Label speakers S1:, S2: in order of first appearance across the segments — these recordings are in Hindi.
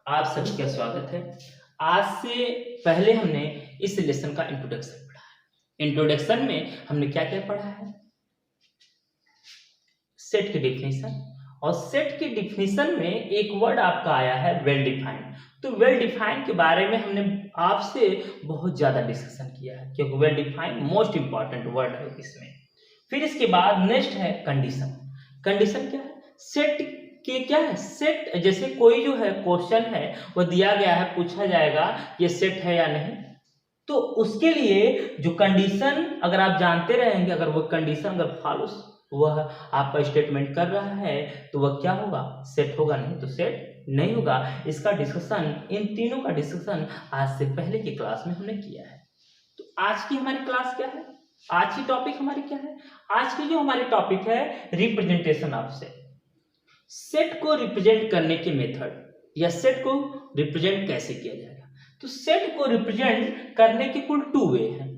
S1: आप सभी का स्वागत है। आज से पहले हमने इस लेसन का इंट्रोडक्शन पढ़ा है। इंट्रोडक्शन में हमने क्या क्या पढ़ा है? सेट की डिफिनेशन, और सेट की डिफिनेशन में एक वर्ड आपका आया है वेल डिफाइंड। तो वेल डिफाइंड के बारे में हमने आपसे बहुत ज्यादा डिस्कशन किया है, क्योंकि well defined most important word है इसमें। फिर इसके बाद नेक्स्ट है कंडीशन। कंडीशन क्या है? सेट के क्या है? सेट जैसे कोई जो है क्वेश्चन है वो दिया गया है, पूछा जाएगा ये सेट है या नहीं, तो उसके लिए जो कंडीशन अगर आप जानते रहेंगे, अगर वो कंडीशन अगर फॉलो वह आपका स्टेटमेंट कर रहा है तो वह क्या होगा? सेट होगा, नहीं तो सेट नहीं होगा। इसका डिस्कशन, इन तीनों का डिस्कशन आज से पहले की क्लास में हमने किया है। तो आज की हमारी क्लास क्या है? आज की टॉपिक हमारी क्या है? आज की जो हमारी टॉपिक है रिप्रेजेंटेशन ऑफ सेट। सेट को रिप्रेजेंट करने के मेथड या सेट को रिप्रेजेंट कैसे किया जाएगा। तो सेट को रिप्रेजेंट करने के कुल 2 वे हैं।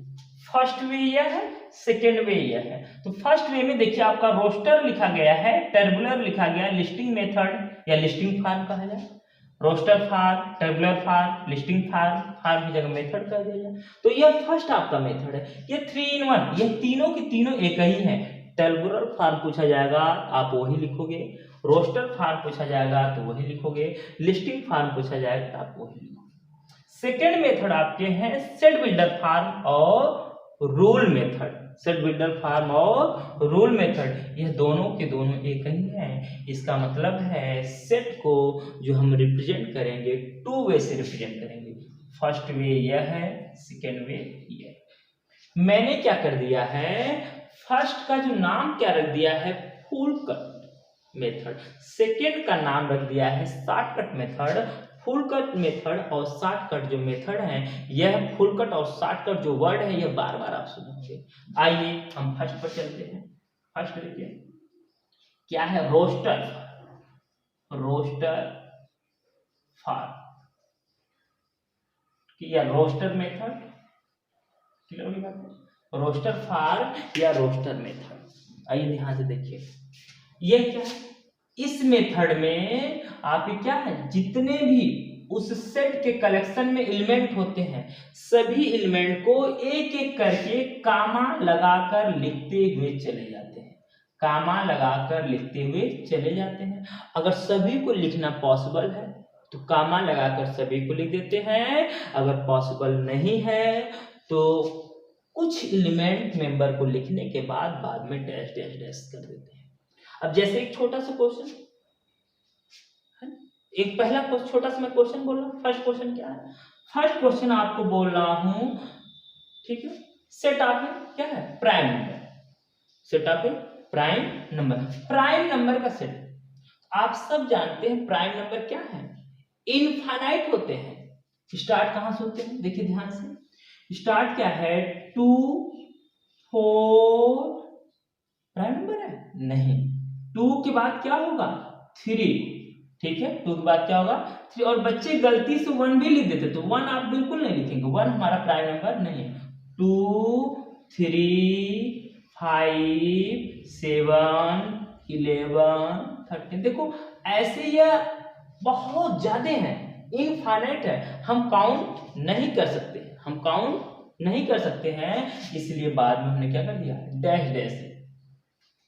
S1: फर्स्ट वे यह है, सेकेंड वे यह है। तो फर्स्ट वे में देखिए आपका रोस्टर लिखा गया है, टेबुलर लिखा गया है, लिस्टिंग मेथड या लिस्टिंग फॉर्म कहा जाए। Roster form, tabular form, listing form, form की जगह मेथड कह दिया जाए। तो यह फर्स्ट आपका मेथड है। ये 3 in 1, ये तीनों की तीनों एक ही है। टेबुलर फॉर्म पूछा जाएगा आप वही लिखोगे, रोस्टर फॉर्म पूछा जाएगा तो वही लिखोगे, लिस्टिंग फॉर्म पूछा जाएगा तो आप वही लिखोगे। सेकेंड मेथड आपके हैं सेट बिल्डर फॉर्म और rule method. Set builder form और रूल मेथड, यह दोनों के दोनों एक ही हैं। इसका मतलब है सेट को जो हम रिप्रेजेंट करेंगे 2 वे से रिप्रेजेंट करेंगे। फर्स्ट वे यह है, सेकेंड वे यह है। मैंने क्या कर दिया है, फर्स्ट का जो नाम क्या रख दिया है, फुल कट मेथड। सेकेंड का नाम रख दिया है shortcut method. Full cut method और शॉर्टकट जो मेथड है, यह फुल कट और शॉर्टकट जो वर्ड है यह बार बार आप सुनेंगे। आइए हम फर्स्ट पर चलते हैं। फर्स्ट देखिए क्या है, रोस्टर। रोस्टर फॉर्म या रोस्टर मेथड, क्लियर होगी बात? रोस्टर फॉर्म या रोस्टर मेथड। आइए ध्यान से देखिए ये क्या है। इस मेथड में आप क्या है, जितने भी उस सेट के कलेक्शन में एलिमेंट होते हैं सभी एलिमेंट को एक एक करके कामा लगाकर लिखते हुए चले जाते हैं। कामा लगाकर लिखते हुए चले जाते हैं। अगर सभी को लिखना पॉसिबल है तो कामा लगाकर सभी को लिख देते हैं। अगर पॉसिबल नहीं है तो कुछ एलिमेंट मेंबर को लिखने के बाद में डैश डैश डैश कर देते हैं। अब जैसे एक छोटा सा क्वेश्चन, एक पहला छोटा सा मैं क्वेश्चन बोल रहा हूँ। फर्स्ट क्वेश्चन क्या है? फर्स्ट क्वेश्चन आपको बोल रहा हूं, ठीक है, सेट ऑफ क्या है, prime number. Set of prime number, prime number का सेट। आप सब जानते हैं प्राइम नंबर क्या है, इनफाइनाइट होते हैं। स्टार्ट कहां से होते हैं, देखिए ध्यान से। स्टार्ट क्या है, 2 4 प्राइम नंबर है नहीं। 2 के बाद क्या होगा, 3, ठीक है। 2 के बाद क्या होगा, 3। और बच्चे गलती से 1 भी लिख देते तो 1 आप बिल्कुल नहीं लिखेंगे, 1 हमारा प्राइम नंबर नहीं है। 2 3 5 7 11 13, देखो ऐसे यह बहुत ज्यादा है, इनफाइनाइट है। हम काउंट नहीं कर सकते, हम काउंट नहीं कर सकते हैं, इसलिए बाद में हमने क्या कर दिया, डैश डैश।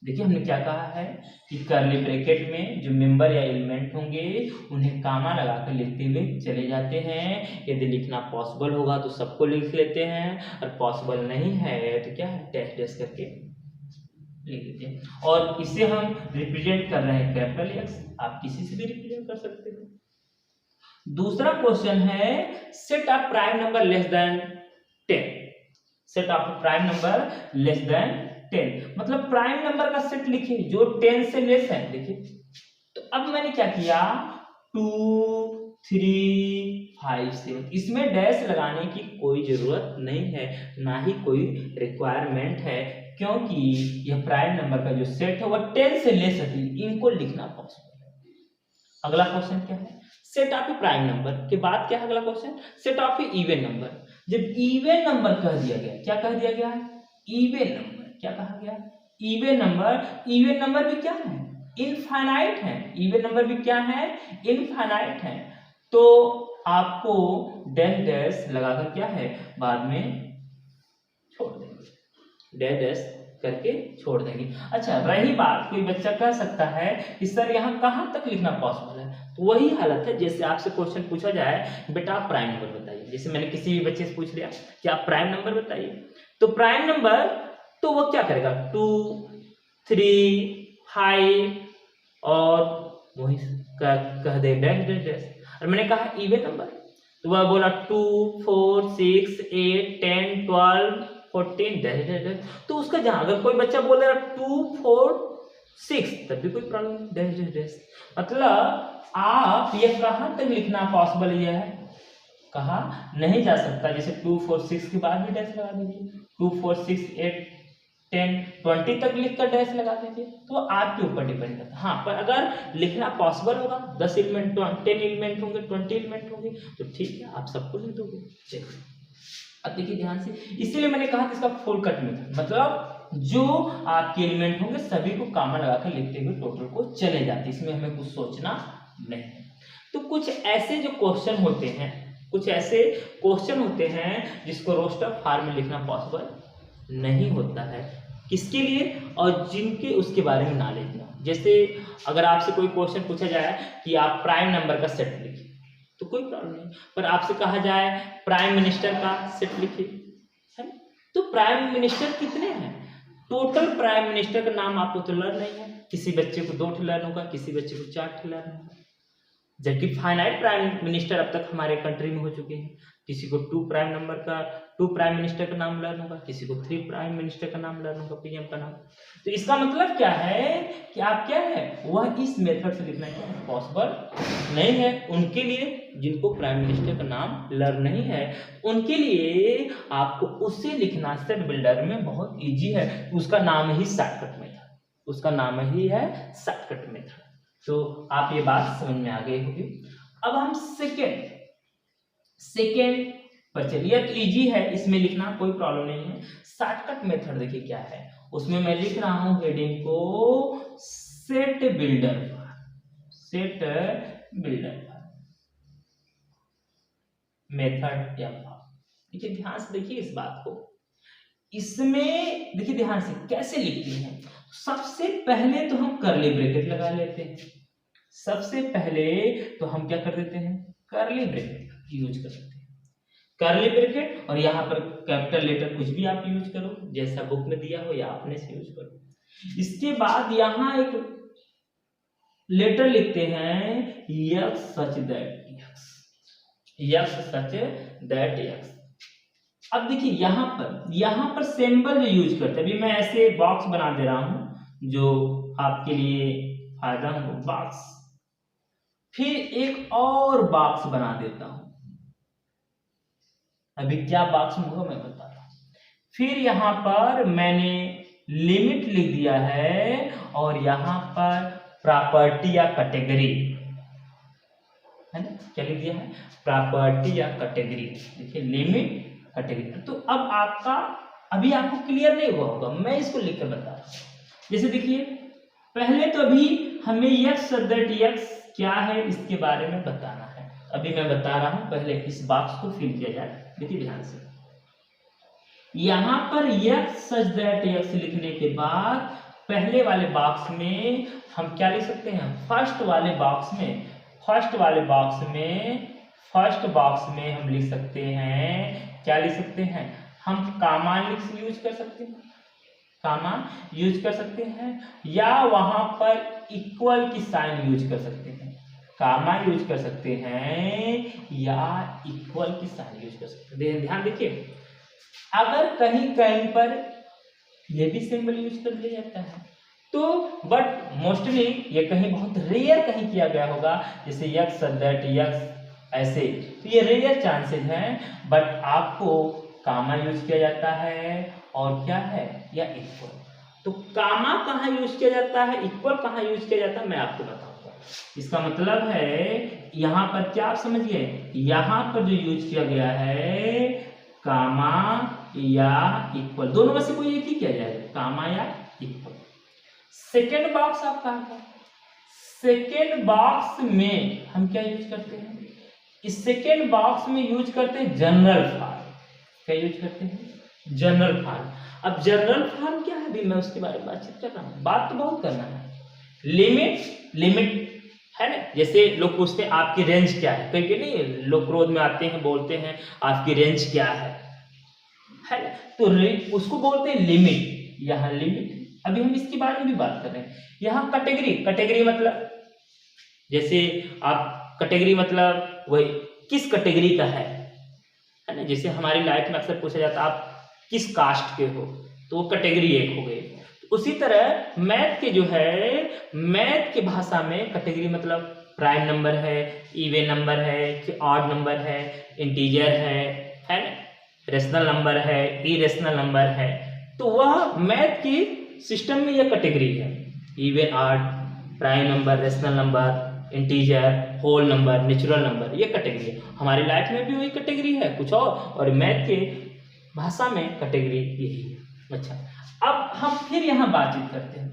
S1: देखिए हमने क्या कहा है कि कर्ली ब्रैकेट में जो मेंबर या एलिमेंट होंगे उन्हें कामा लगाकर लिखते हुए चले जाते हैं। यदि लिखना पॉसिबल होगा तो सबको लिख लेते हैं, और पॉसिबल नहीं है तो क्या है, डैश डैश करके लिख देते हैं। और इसे हम रिप्रेजेंट कर रहे हैं कैपिटल एक्स, आप किसी से भी रिप्रेजेंट कर सकते हैं। दूसरा क्वेश्चन है set of prime number less than 10। Set of prime number less than 10, मतलब प्राइम नंबर का सेट लिखिए जो 10 से लेस है। देखिए तो अब मैंने क्या किया, 2 3 5 7, इसमें डैश लगाने की कोई जरूरत नहीं है, ना ही कोई रिक्वायरमेंट है, क्योंकि यह प्राइम नंबर का जो सेट है वह 10 से लेस है, इनको लिखना पॉसिबल है। अगला क्वेश्चन क्या है, सेट ऑफ प्राइम नंबर के बाद क्या है अगला question, set of even number. जब इवन नंबर कह दिया गया, क्या कह दिया गया है, इवन नंबर, क्या कहा गया, इवन नंबर। इवन नंबर भी क्या है, इनफाइनाइट है। इवन नंबर भी क्या है, इनफाइनाइट है। तो आपको डैश डैश लगाकर क्या है बाद में छोड़ देंगे, डैश डैश करके छोड़ देंगे। अच्छा, रही बात, कोई बच्चा कह सकता है कि सर यहाँ कहाँ तक लिखना पॉसिबल है, तो वही हालत है जैसे आपसे क्वेश्चन पूछा जाए बेटा आप प्राइम नंबर बताइए, जैसे मैंने किसी भी बच्चे से पूछ लिया कि आप प्राइम नंबर बताइए, तो प्राइम नंबर तो वो क्या करेगा 2 3 5 और वही कह दे डैश डैश डैश। और मैंने कहा इवन नंबर तो वह बोला 2 4 6 8 10 12 14 डैश डैश डैश। तो उसका जहां अगर कोई बच्चा बोल रहा है 2 4 6 तब भी कोई प्रॉब्लम नहीं, डैश डैश डैश। मतलब आप ये कहां तक लिखना पॉसिबल ये है, कहा नहीं जा सकता, जैसे 2 4 6 के बाद भी डैश लगा दीजिए, 2 4 6 8 10 20 तक लिखकर डैश लगा दीजिए, तो आपके ऊपर डिपेंड करता है। हाँ, पर अगर लिखना पॉसिबल होगा 10 एलिमेंट 10 एलिमेंट होंगे 20 एलिमेंट होंगे तो ठीक है, आप सबको लिख दोगे। चलिए अब देखिए ध्यान से, इसीलिए मैंने कहा कि इसका फुल कट मेथड, मतलब जो आपके एलिमेंट होंगे सभी को कॉमन लगाकर लिखते हुए टोटल को चले जाते, इसमें हमें कुछ सोचना नहीं। तो कुछ ऐसे जो क्वेश्चन होते हैं, कुछ ऐसे क्वेश्चन होते हैं जिसको रोस्टर फॉर्म में लिखना पॉसिबल नहीं होता है, किसके लिए, और जिनके उसके बारे में नॉलेज ना हो। जैसे अगर आपसे कोई क्वेश्चन पूछा जाए कि आप प्राइम नंबर का सेट लिखिए तो कोई प्रॉब्लम नहीं, पर आपसे कहा जाए प्राइम मिनिस्टर का सेट लिखिए, है ना? तो प्राइम मिनिस्टर कितने हैं, टोटल प्राइम मिनिस्टर का नाम आपको तो लर्न नहीं है, किसी बच्चे को 2 लर्न होगा, किसी बच्चे को 4 लर्न होगा, जबकि फाइनाइट प्राइम मिनिस्टर अब तक हमारे कंट्री में हो चुके हैं। किसी को 2 प्राइम मिनिस्टर का नाम लर्न होगा, किसी को 3 प्राइम मिनिस्टर का नाम लर्न होगा, पीएम का नाम। तो इसका मतलब क्या है कि आप क्या है वह इस मेथड से लिखना क्या है पॉसिबल नहीं है उनके लिए, जिनको प्राइम मिनिस्टर का नाम लर्न नहीं है उनके लिए आपको उसे लिखना सेट बिल्डर में बहुत ईजी है, उसका नाम ही शॉर्टकट मेथड, उसका नाम ही है शॉर्टकट मेथड। तो आप ये बात समझ में आ गई होगी। अब हम सेकेंड पर चलिए, तो इजी है इसमें लिखना, कोई प्रॉब्लम नहीं है। शॉर्टकट मेथड देखिए क्या है, उसमें मैं लिख रहा हूं हेडिंग को सेट बिल्डर मेथड या देखिए ध्यान से देखिए इस बात को, इसमें देखिए ध्यान से कैसे लिखते हैं। सबसे पहले तो हम कर्ली ब्रैकेट लगा लेते हैं, सबसे पहले तो हम क्या कर देते हैं कर्ली ब्रैकेट यूज कर सकते हैं, कर्ली ब्रैकेट, और यहाँ पर कैपिटल लेटर कुछ भी आप यूज करो जैसा बुक में दिया हो या अपने से यूज करो। इसके बाद यहाँ एक लेटर लिखते हैं यक्स सच दैट यक्स। अब देखिए यहाँ पर सिंबल जो यूज करते हैं, अभी मैं ऐसे बॉक्स बना दे रहा हूं जो आपके लिए फायदा हो, बॉक्स, फिर एक और बॉक्स बना देता हूं, अभी क्या बॉक्स में होगा मैं बता रहा हूं। फिर यहाँ पर मैंने लिमिट लिख दिया है और यहाँ पर प्रॉपर्टी या कैटेगरी है ना, क्या लिख दिया है प्रॉपर्टी या कैटेगरी, देखिए लिमिट कैटेगरी। तो अब आपका अभी आपको क्लियर नहीं हुआ होगा, मैं इसको लिखकर बता रहा हूं। जैसे देखिए पहले तो अभी हमें यक्स क्या है इसके बारे में बताना है, अभी मैं बता रहा हूं, पहले इस बॉक्स को फिल किया जाए। देखिए ध्यान से, यहां पर यक्स लिखने के बाद पहले वाले बॉक्स में हम क्या लिख सकते हैं, फर्स्ट वाले बॉक्स में हम लिख सकते हैं, क्या लिख सकते हैं, हम कामा यूज कर सकते हैं, कामा यूज कर सकते हैं, या वहां पर इक्वल की साइन यूज कर सकते हैं, कामा यूज कर सकते हैं या इक्वल की साइन यूज कर सकते हैं। ध्यान देखिए, अगर कहीं कहीं पर यह भी सिंबल यूज कर लिया जाता है तो बट मोस्टली ये कहीं बहुत रेयर कहीं किया गया होगा, जैसे यक्स ऐसे, तो ये रेयर चांसेस हैं, बट आपको कामा यूज किया जाता है और क्या है या इक्वल। तो कामा कहाँ यूज किया जाता है, इक्वल कहाँ यूज किया जाता है, मैं आपको बताऊंगा। इसका मतलब है यहाँ पर क्या आप समझिए, यहाँ पर जो यूज किया गया है कामा या इक्वल, दोनों में से कोई एक ही किया जाएगा, कामा या इक्वल। सेकेंड बॉक्स आपका है, सेकेंड बॉक्स में हम क्या यूज करते हैं, इस सेकेंड बॉक्स में यूज करते हैं जनरल फॉर्म। क्या यूज करते हैं? General form. अब जनरल फॉर्म क्या है, अभी मैं उसके बारे में बातचीत कर रहा हूँ, बात तो बहुत करना है। लिमिट है ना, जैसे लोग पूछते हैं आपकी रेंज क्या है, कहीं नहीं लोग क्रोध में आते हैं, बोलते हैं आपकी रेंज क्या है ना, तो उसको बोलते हैं लिमिट। यहाँ लिमिट, अभी हम इसके बारे में भी बात कर रहे हैं। यहाँ कैटेगरी मतलब, जैसे आप कैटेगरी मतलब वही किस कैटेगरी का है ना, जैसे हमारी लाइफ में अक्सर पूछा जाता है आप किस कास्ट के हो, तो वो कैटेगरी एक हो गई। उसी तरह मैथ के जो है, मैथ की भाषा में कैटेगरी मतलब प्राइम नंबर है, इवन नंबर है कि ऑड नंबर है, इंटीजर है ना, रेशनल नंबर है, इरेशनल नंबर है, तो वह मैथ की सिस्टम में यह कैटेगरी है। Even, odd, prime number, rational number, integer, whole number, natural number, ये कैटेगरी है। हमारी लाइफ में भी वही कैटेगरी है, कुछ और मैथ के भाषा में कैटेगरी यही है। अच्छा, अब हम फिर यहाँ बातचीत करते हैं।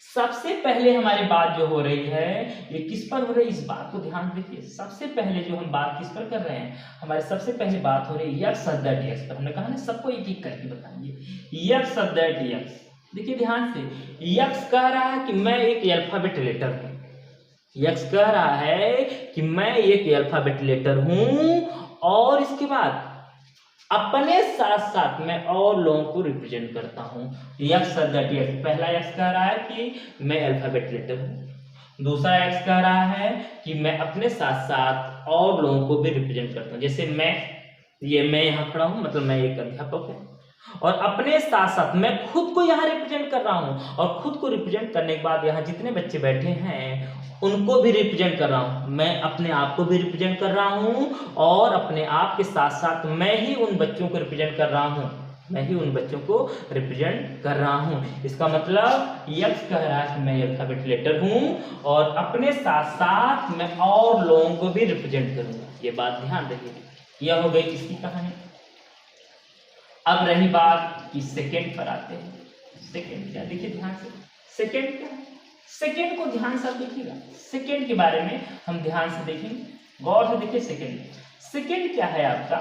S1: सबसे पहले हमारी बात जो हो रही है ये किस पर हो रही है, इस बात को ध्यान देखिए। सबसे पहले जो हम बात किस पर कर रहे हैं, हमारी सबसे पहले बात हो रही है यक्स सब्जेक्ट यक्स पर। हमने कहा ना सबको एक एक करके बताएंगे। यक्स सब्जेक्ट यक्स, देखिए ध्यान से, यक्स कह रहा है कि मैं एक अल्फाबेट लेटर हूँ। यक्स कह रहा है कि मैं एक अल्फाबेट लेटर हूँ, और इसके बाद अपने साथ साथ मैं और लोगों को रिप्रेजेंट करता हूँ। यक्स सब्जेक्ट यक्स, पहला यक्स कह रहा है कि मैं अल्फाबेट लेटर हूँ। दूसरा यक्स कह रहा है कि मैं अपने साथ साथ और लोगों को भी रिप्रेजेंट करता हूँ। जैसे मैं यहाँ खड़ा हूँ, मतलब मैं एक अध्यापक हूँ, और अपने साथ साथ मैं खुद को यहाँ रिप्रेजेंट कर रहा हूँ, और खुद को रिप्रेजेंट करने के बाद यहाँ जितने बच्चे बैठे हैं उनको भी रिप्रेजेंट कर रहा हूँ। मैं अपने आप को भी रिप्रेजेंट कर रहा हूँ, और अपने आप के साथ साथ मैं ही उन बच्चों को रिप्रेजेंट कर रहा हूँ, मैं ही उन बच्चों को रिप्रेजेंट कर रहा हूँ। इसका मतलब यक्स कह रहा है कि मैं अल्फाबेट लेटर हूँ, और अपने साथ साथ मैं और लोगों को भी रिप्रेजेंट करूँगा। ये बात ध्यान रखिए। यह हो गई इसकी कहानी। अब रही बात कि सेकेंड पर आते हैं। सेकेंड क्या, देखिए ध्यान से, सेकेंड क्या है, सेकेंड को ध्यान से देखिएगा। सेकेंड के बारे में हम ध्यान से देखेंगे, गौर से देखिए। सेकेंड क्या है आपका,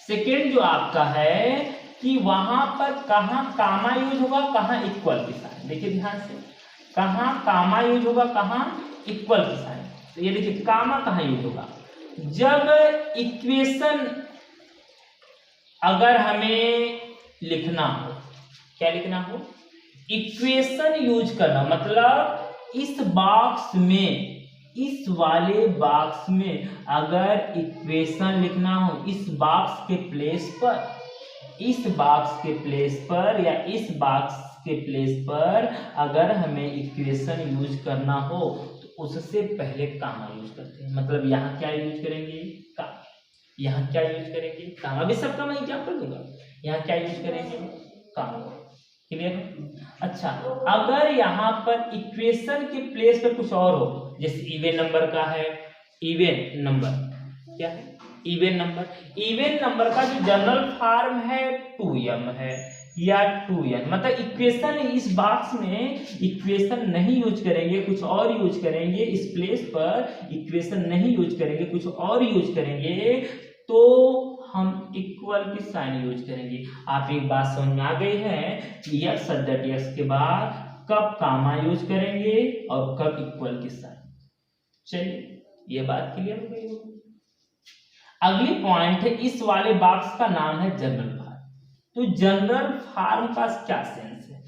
S1: सेकेंड जो आपका है कि वहां पर कहां कामा यूज होगा, कहां इक्वल के साथ। देखिए ध्यान से, कहां कामा यूज होगा, कहां इक्वल के साथ। तो ये देखिए कामा कहां यूज होगा, जब इक्वेशन अगर हमें लिखना हो, क्या लिखना हो, इक्वेशन यूज करना, मतलब इस बॉक्स में, इस वाले बॉक्स में अगर इक्वेशन लिखना हो, इस बॉक्स के प्लेस पर, इस बॉक्स के प्लेस पर या इस बॉक्स के प्लेस पर अगर हमें इक्वेशन यूज करना हो, तो उससे पहले कामा यूज करते हैं। मतलब यहाँ क्या यूज करेंगे, कामा। यहाँ क्या यूज करेंगे, कामा। अभी सबका मैं एग्जाम्पल दूंगा। यहाँ क्या यूज करेंगे, कामा। क्लियर? अच्छा, अगर यहाँ पर इक्वेशन के प्लेस पर कुछ और हो, जैसे इवन नंबर का है, इवन नंबर क्या है, इवन नंबर, इवन नंबर का जो जनरल फॉर्म है 2m है या 2n, मतलब इक्वेशन इस बॉक्स में इक्वेशन नहीं यूज करेंगे, कुछ और यूज करेंगे। इस प्लेस पर इक्वेशन नहीं यूज करेंगे, कुछ और यूज करेंगे, तो हम इक्वल की साइन यूज करेंगे। आप एक बात समझ में आ गई है कि यक्स सब्जेक्ट यक्स के बाद कब कामा यूज करेंगे और कब इक्वल की साइन। चलिए, ये बात क्लियर हो गई होगी। अगली पॉइंट है, इस वाले बॉक्स का नाम है जनरल फॉर्म। तो जनरल फॉर्म का क्या सेंस है,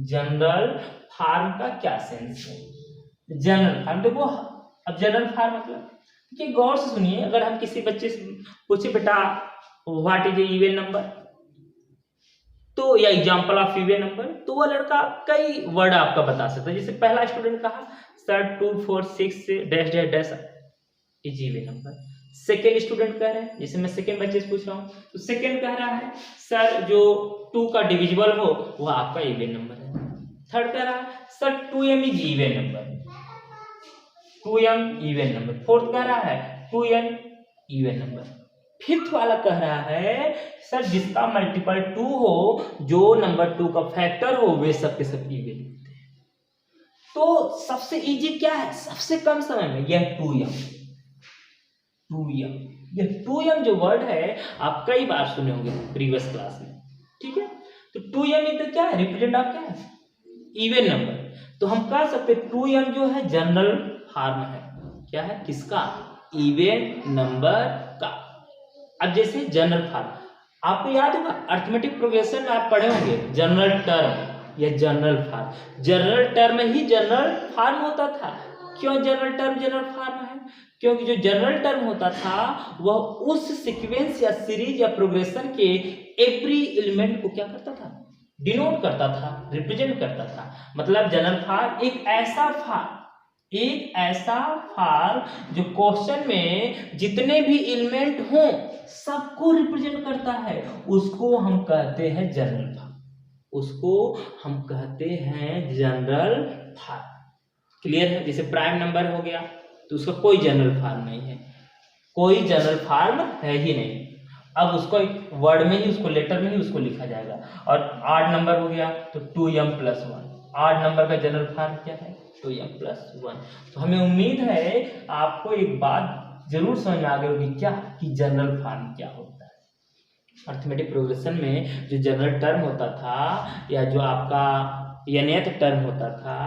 S1: जनरल फॉर्म का क्या सेंस है। जनरल फॉर्म देखो, अब जनरल फॉर्म मतलब कि गौर से सुनिए, अगर हम किसी बच्चे से पूछे बेटा व्हाट इज इवन नंबर, तो या एग्जांपल ऑफ इवन नंबर, तो वह लड़का कई वर्ड आपका बता सकता है। जैसे पहला स्टूडेंट कहा sir 2 4 6 dash dash dash is even number. Second student कह रहे हैं, जैसे मैं सेकेंड बच्चे से पूछ रहा हूँ, तो सेकेंड कह रहा है सर जो 2 का डिविजिबल हो वह आपका इवन नंबर है। थर्ड कह रहा है sir 2m is even number, 2m even number. Fourth कह रहा है 2n इवन नंबर। फिफ्थ वाला कह रहा है सर जिसका मल्टीपल 2 हो, जो नंबर 2 का फैक्टर हो, वे सब के सब इवन होते हैं। तो सबसे इजी क्या है, सबसे कम समय में यह 2m, 2m। ये 2m जो वर्ड है आप कई बार सुने होंगे प्रीवियस क्लास में, ठीक है। तो 2m इधर क्या है, रिप्रेजेंट ऑफ क्या है, इवन नंबर। तो हम कह सकते हैं 2m जो है जनरल फॉर्म है, क्या है, किसका, इवन नंबर का। अब जैसे जनरल फॉर्म आपको याद होगा अर्थमेटिक प्रोग्रेशन में आप पढ़े होंगे, जनरल टर्म या जनरल फॉर्म। जनरल टर्म ही जनरल फॉर्म होता था। क्यों जनरल टर्म जनरल फॉर्म है, क्योंकि जो जनरल टर्म होता था वह उस सीक्वेंस या सीरीज या प्रोग्रेशन के एवरी एलिमेंट को क्या करता था, डिनोट करता था, रिप्रेजेंट करता था। मतलब जनरल फॉर्म एक ऐसा फॉर्म जो क्वेश्चन में जितने भी एलिमेंट हों सबको रिप्रेजेंट करता है, उसको हम कहते हैं जनरल फॉर्म, उसको हम कहते हैं जनरल फॉर्म। क्लियर है। जैसे प्राइम नंबर हो गया तो उसका कोई जनरल फॉर्म नहीं है, कोई जनरल फॉर्म है ही नहीं। अब उसको एक वर्ड में ही, उसको लेटर में ही उसको लिखा जाएगा। और आड नंबर हो गया तो 2m+1, आड नंबर का जनरल फॉर्म क्या है, 2m+1। तो हमें उम्मीद है आपको एक बात जरूर समझ में आ गई होगी, क्या, कि जनरल फॉर्म क्या होता है। अर्थमेटिक प्रोग्रेशन में जो जनरल टर्म होता था या जो आपका nth टर्म होता था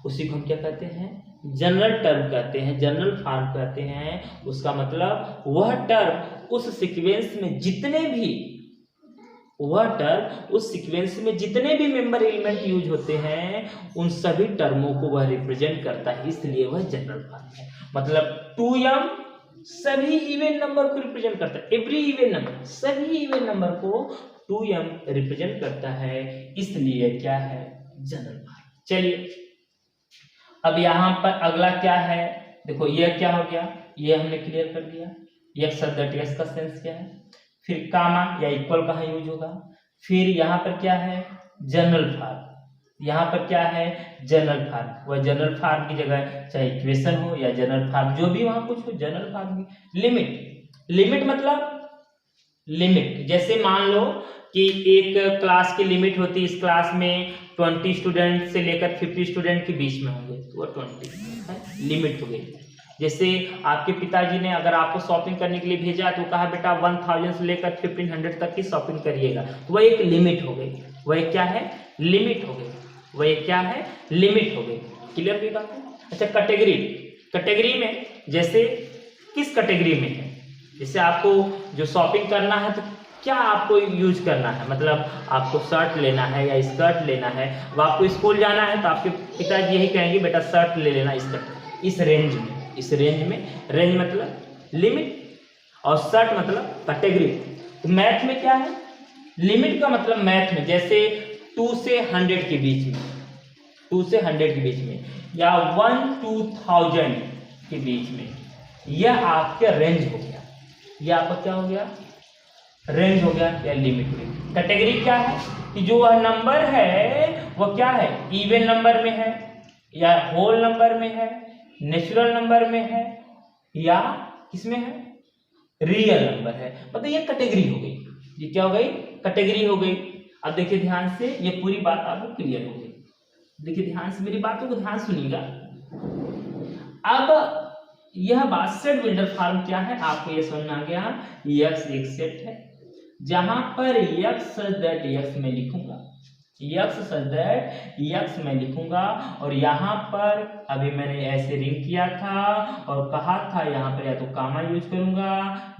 S1: उसी को हम क्या कहते हैं, जनरल टर्म कहते हैं, जनरल फॉर्म कहते हैं। उसका मतलब वह टर्म उस सीक्वेंस में जितने भी, वह टर्म उस सीक्वेंस में जितने भी मेंबर एलिमेंट यूज होते हैं उन सभी टर्मों को वह रिप्रेजेंट करता है, इसलिए वह जनरल फॉर्म है। मतलब 2m सभी इवन नंबर को रिप्रेजेंट करता है, एवरी इवन नंबर, सभी इवन नंबर को 2m रिप्रेजेंट करता है, इसलिए क्या है, जनरल फॉर्म। चलिए अब यहां पर अगला क्या है, देखो ये क्या हो गया, ये हमने क्लियर कर दिया, ये शब्द यस का सेंस क्या है। फिर कामा या इक्वल कहाँ यूज होगा। फिर यहाँ पर क्या है, जनरल फॉर्म, यहाँ पर क्या है, जनरल फॉर्म। वह जनरल फॉर्म की जगह चाहे इक्वेशन हो या जनरल फॉर्म जो भी वहां कुछ हो, जनरल फॉर्म की। लिमिट मतलब लिमिट, जैसे मान लो कि एक क्लास की लिमिट होती है, इस क्लास में 20 स्टूडेंट से लेकर 50 स्टूडेंट के बीच में होंगे तो वह 20 है, लिमिट हो गई। जैसे आपके पिताजी ने अगर आपको शॉपिंग करने के लिए भेजा तो कहा बेटा 1000 से लेकर 1500 तक की शॉपिंग करिएगा, तो वह एक लिमिट हो गई, वह क्या है, लिमिट हो गई, वह क्या है, लिमिट हो गई। क्लियर हुई बात है। अच्छा कैटेगरी में जैसे किस कैटेगरी में है, जैसे आपको जो शॉपिंग करना है तो क्या आपको यूज करना है, मतलब आपको शर्ट लेना है या स्कर्ट लेना है, वो आपको स्कूल जाना है तो आपके पिताजी यही कहेंगे बेटा शर्ट ले लेना, इस रेंज में, इस रेंज में, रेंज मतलब लिमिट और शर्ट मतलब कैटेगरी। तो मैथ में क्या है, लिमिट का मतलब मैथ में जैसे 2 से 100 के बीच में, 2 से 100 के बीच में या 1 to 1000 के बीच में, यह आपके रेंज हो गया, यह आपका क्या हो गया, रेंज हो गया या लिमिट हुई। कैटेगरी क्या है कि जो वह नंबर है वह क्या है, इवन नंबर में है या होल नंबर में है, नेचुरल नंबर में है या किसमें है, रियल नंबर है। मतलब ये कैटेगरी हो गई, ये क्या हो गई, कैटेगरी हो गई। अब देखिए ध्यान से, ये पूरी बात आपको क्लियर हो गई। देखिए ध्यान से मेरी बातों को ध्यान सुनिएगा। अब यह बात सेट बिल्डर फॉर्म क्या है आपको ये समझ में आ गया। यक्स एक सेट है जहां पर यक्स सच दैट यक्स में लिखूंगा, यक्स सच दैट यक्स में लिखूंगा, और यहाँ पर अभी मैंने ऐसे रिंग किया था और कहा था यहाँ पर या तो कामा यूज करूंगा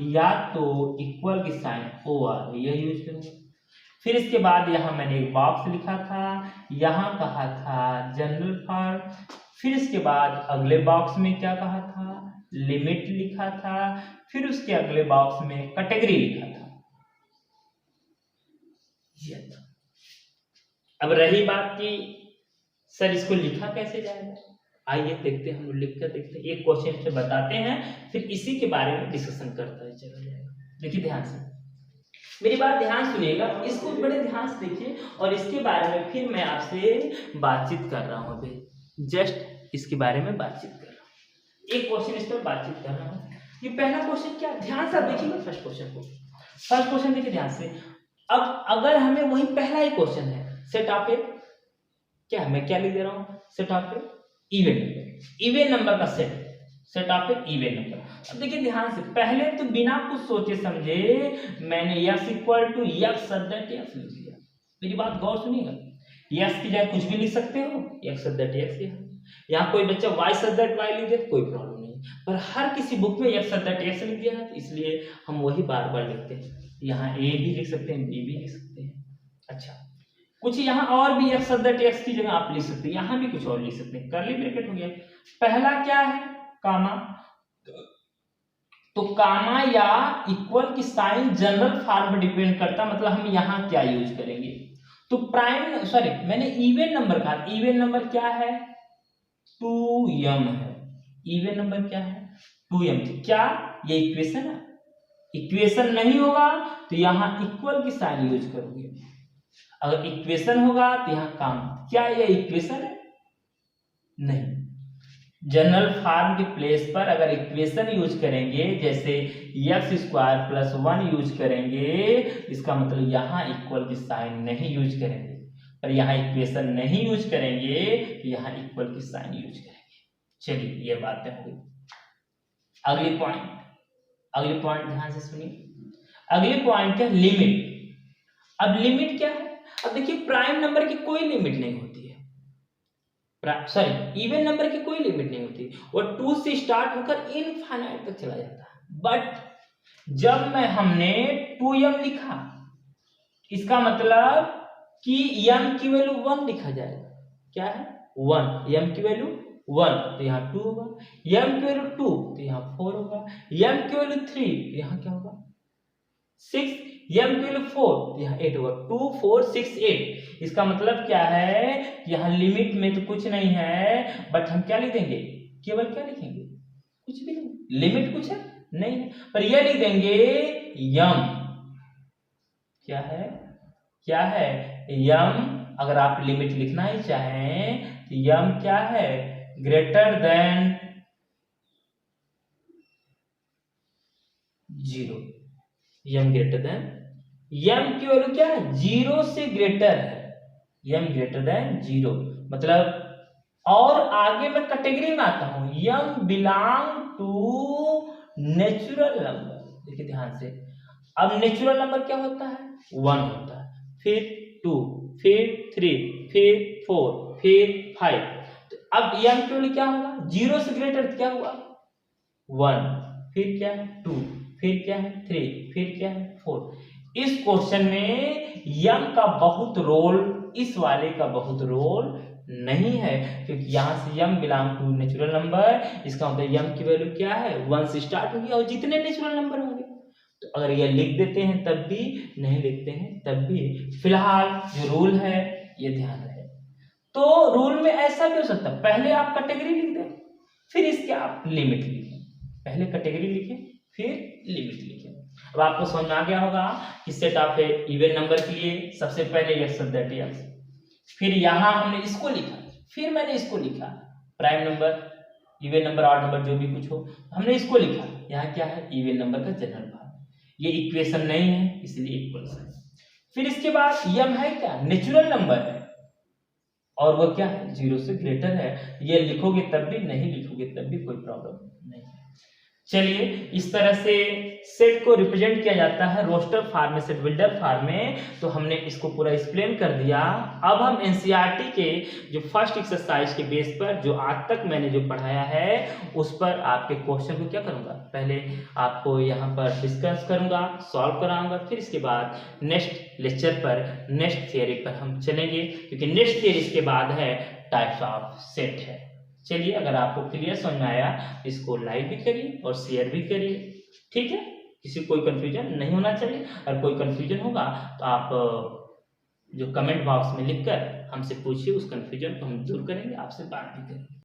S1: या तो इक्वल की साइन OR यह यूज करूंगा। फिर इसके बाद यहाँ मैंने एक बॉक्स लिखा था, यहाँ कहा था जनरल फॉर्म, फिर इसके बाद अगले बॉक्स में क्या कहा था, लिमिट लिखा था, फिर उसके अगले बॉक्स में कैटेगरी लिखा था। अब रही बात कि सर इसको लिखा कैसे जाएगा, आइए देखते हैं, हम लोग लिखकर देखते हैं, एक क्वेश्चन से बताते हैं फिर इसी के बारे में डिस्कशन करता है चला जाएगा। देखिए ध्यान से मेरी बात ध्यान सुनिएगा, इसको बड़े ध्यान से देखिए और इसके बारे में फिर मैं आपसे बातचीत कर रहा हूँ। अभी जस्ट इसके बारे में बातचीत कर रहा हूँ, एक क्वेश्चन इस पर बातचीत कर रहा हूँ। ये पहला क्वेश्चन क्या, ध्यान से देखिएगा फर्स्ट क्वेश्चन को, फर्स्ट क्वेश्चन देखिए ध्यान से। अब अगर हमें वही पहला ही क्वेश्चन है, सेट ऑफ ए क्या, मैं क्या लिख दे रहा हूँ, set of A even number का set, set of A even number. अब देखिए ध्यान से, पहले तो बिना कुछ सोचे समझे मैंने x equal to x subject x लिख दिया। मेरी बात गौर सुनिएगा, x की जगह कुछ भी लिख सकते हो, x सब्जेक्ट x। यहाँ कोई बच्चा y सब्जेक्ट y लिख दे कोई प्रॉब्लम नहीं, पर हर किसी बुक में x सब्जेक्ट x लिख दिया है, तो इसलिए हम वही बार बार लिखते हैं। यहाँ a भी लिख सकते हैं, b भी लिख सकते हैं। अच्छा, कुछ यहाँ और भी x सब्जेक्ट x की जगह आप लिख सकते हैं, यहाँ भी कुछ और लिख सकते हैं। कर्ली ब्रैकेट हो गया, पहला क्या है, कामा। तो कामा या इक्वल की साइन जनरल फॉर्म पर डिपेंड करता, मतलब हम यहाँ क्या यूज करेंगे। तो प्राइम सॉरी मैंने इवन नंबर कहा, इवन नंबर क्या है, 2m है। इवन नंबर क्या है, 2m। क्या ये इक्वेशन है? इक्वेशन नहीं होगा तो यहाँ इक्वल की साइन यूज करोगे, अगर इक्वेशन होगा तो यहाँ काम। क्या ये इक्वेशन है? नहीं। जनरल फॉर्म के प्लेस पर अगर इक्वेशन यूज करेंगे, जैसे x स्क्वायर प्लस 1 यूज करेंगे, इसका मतलब यहाँ इक्वल की साइन नहीं यूज करेंगे। पर यहाँ इक्वेशन नहीं यूज करेंगे तो यहाँ इक्वल की साइन यूज करेंगे। चलिए ये बातें हो गई। अगली पॉइंट ध्यान से सुनिए। अगले पॉइंट क्या, लिमिट। अब लिमिट क्या है? अब देखिए प्राइम नंबर की कोई लिमिट नहीं होती है, सॉरी इवन नंबर की कोई लिमिट नहीं होती, वो 2 से स्टार्ट होकर इनफाइनाइट तक चला जाता है। बट जब हमने 2m लिखा, इसका मतलब कि m की वैल्यू 1 लिखा जाएगा। क्या है, 1। m की वैल्यू 1 तो यहाँ 2 होगा, m की वैल्यू 2 तो यहाँ 4 होगा, m की वैल्यू 3 तो यहाँ क्या होगा 6, m की वैल्यू 4 तो यहाँ 8 होगा। 2 4 6 8। इसका मतलब क्या है कि यहाँ लिमिट में तो कुछ नहीं है, बट हम क्या लिख देंगे, केवल क्या लिखेंगे, कुछ भी नहीं, लिमिट कुछ है नहीं, पर यह लिख देंगे यम। क्या है यम। अगर आप लिमिट लिखना ही चाहें तो यम क्या है, ग्रेटर देन 0। यम ग्रेटर देन, यम की वैल्यू क्या है, 0 से ग्रेटर है, यम ग्रेटर देन 0। मतलब और आगे मैं कैटेगरी में आता हूं, यम बिलोंग टू नेचुरल नंबर। देखिए ध्यान से, अब नेचुरल नंबर क्या होता है, 1 होता है, फिर 2, फिर 3, फिर 4, फिर 5। तो अब यम की वैल्यू क्या होगा, 0 से ग्रेटर क्या हुआ 1, फिर क्या है 2, फिर क्या है 3, फिर क्या है 4। इस क्वेश्चन में यम का बहुत रोल, इस वाले का बहुत रोल नहीं है, क्योंकि यहां से यम बिलोंग टू नेचुरल नंबर, इसका मतलब यम की वैल्यू क्या है 1 से स्टार्ट होगी, और जितने नेचुरल नंबर होंगे। तो अगर ये लिख देते हैं तब भी, नहीं लिखते हैं तब भी, फिलहाल जो रूल है ये ध्यान रहे। तो रूल में ऐसा भी हो सकता है, पहले आप कैटेगरी लिख दें, फिर इसके आप लिमिट लिखें, पहले कैटेगरी लिखें फिर लिमिट लिखें। अब आपको समझ में आ गया होगा कि set of A even number के लिए सबसे पहले x सब्जेक्ट x, फिर यहां हमने इसको लिखा, फिर मैंने इसको लिखा, prime number, even number, odd number जो भी कुछ हो, हमने इसको लिखा। यहाँ क्या है, इवन नंबर का जनरल फॉर्म। ये इक्वेशन नहीं है इसलिए इक्वल साइन। फिर इसके बाद यम है क्या, नेचुरल नंबर है, और वो क्या है 0 से ग्रेटर है। ये लिखोगे तब भी, नहीं लिखोगे तब भी कोई प्रॉब्लम नहीं है। चलिए, इस तरह से सेट को रिप्रेजेंट किया जाता है रोस्टर फॉर्म में, सेट बिल्डर फॉर्म में। तो हमने इसको पूरा एक्सप्लेन कर दिया। अब हम एनसीईआरटी के जो फर्स्ट एक्सरसाइज के बेस पर जो आज तक मैंने जो पढ़ाया है, उस पर आपके क्वेश्चन को क्या करूंगा, पहले आपको यहाँ पर डिस्कस करूंगा, सॉल्व कराऊंगा, फिर इसके बाद नेक्स्ट लेक्चर पर, नेक्स्ट थियरी पर हम चलेंगे, क्योंकि नेक्स्ट थियरी इसके बाद है टाइप्स ऑफ सेट है। चलिए, अगर आपको क्लियर समझ में आया इसको लाइक भी करिए और शेयर भी करिए, ठीक है। किसी कोई कंफ्यूजन नहीं होना चाहिए, और कोई कंफ्यूजन होगा तो आप जो कमेंट बॉक्स में लिखकर हमसे पूछिए, उस कंफ्यूजन को हम दूर करेंगे, आपसे बात भी करेंगे।